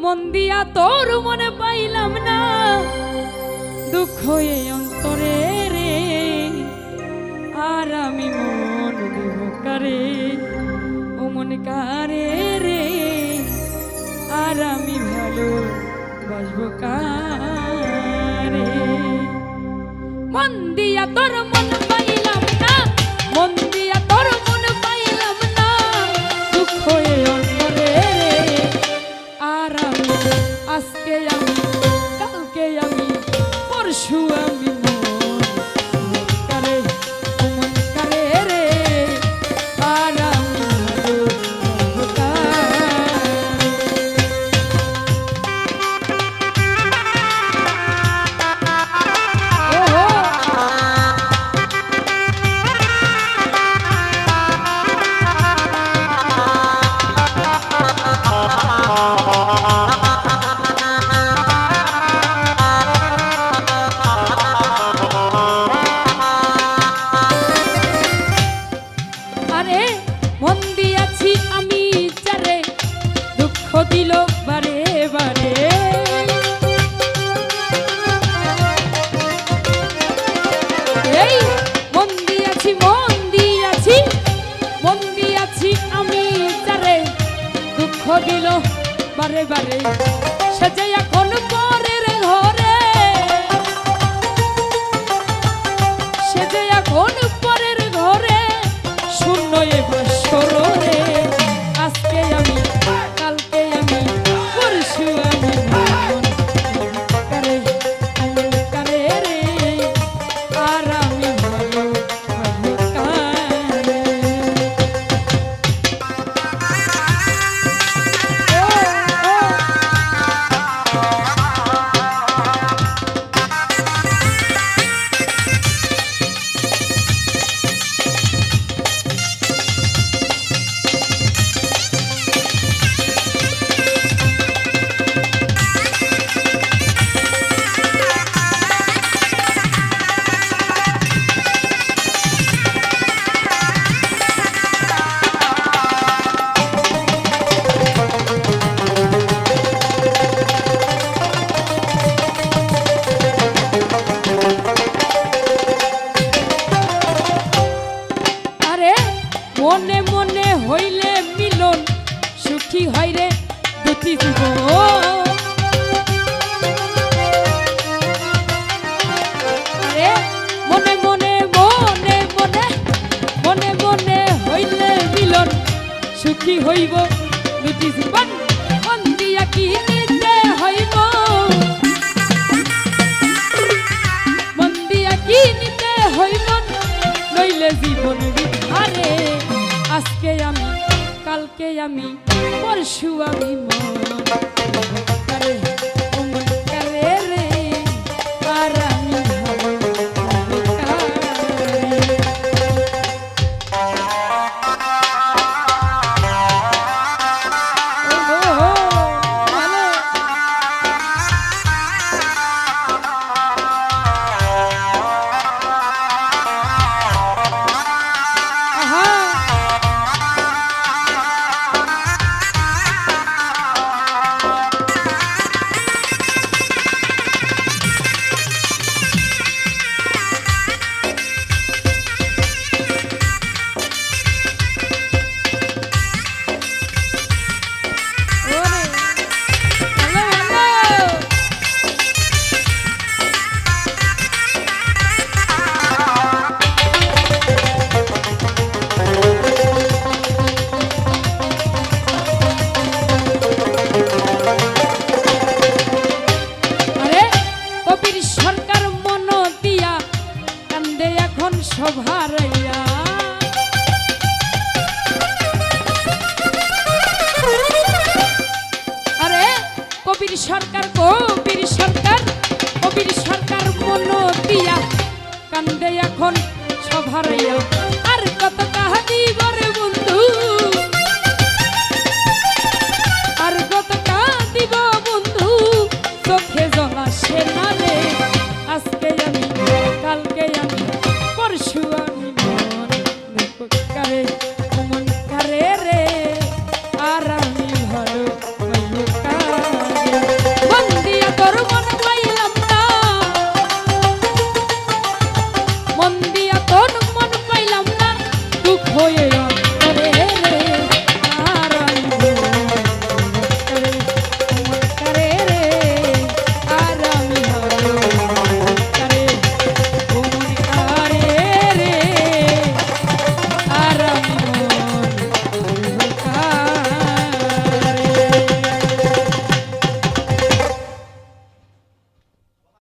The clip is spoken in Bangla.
মন দিয়া তোর মনে পাইলাম না, দুঃখ এই অন্তরে রে, আর আমি মন দেব কারে, ও মন কারে রে, আর আমি ভালো বাসবো কারে। মন দিয়া তোর মন পাইলাম না, মন দিয়া তোর মন পাইলাম না, দুঃখ এই অন্তরে রে, আর আমি আজকে আমি কালকে আমি পরশু আমি মন কারে, মন কারে রে, আর আমি ভালো কারে। আরে মন দিয়াছি আমি যারে, দুঃখ দিল বারে বারে, এই মন দিয়াছি মন দিয়াছি মন দিয়াছি আমি যারে, দুঃখ দিল বারে বারে, সে যে এখন পরের ঘরে, সে যে এখন পরের ঘরে, শূন্য এ বৎসর রে, আজকে আমি কালকে আমি পরশু আমি মন কারে, মন কারে রে, আর আমি ভালো ভালো কারে। মনে মনে হইলে মিলন, সুখী হয় রে দুটি জীবন। আরে মনে মনে মনে মনে মনে মনে হইলে মিলন, সুখী হইব দুটি জীবন। মন দিয়া কি নিতে হইব, মন দিয়া কি নিতে হইব, নইলে জীবন বিধারে, আজকে আমি কালকে আমি পরশু আমি মন কারে, মন কারে রে, আর আমি ভালো কারে। ভালো সভারাইয়া, আরে কবির সরকার কবির সরকার কবির সরকার মন দিয়া কান্দে এখন সভারাইয়া। আর কত কাহানি বরে বন্ধু, আর কত কাঁদিব বন্ধু, চোখে জল আসে না রে, আজকে আমি কালকে আমি পরশু আমি মন কারে, মন কারে রে, আর আমি ভালো কারে। হয়ে রং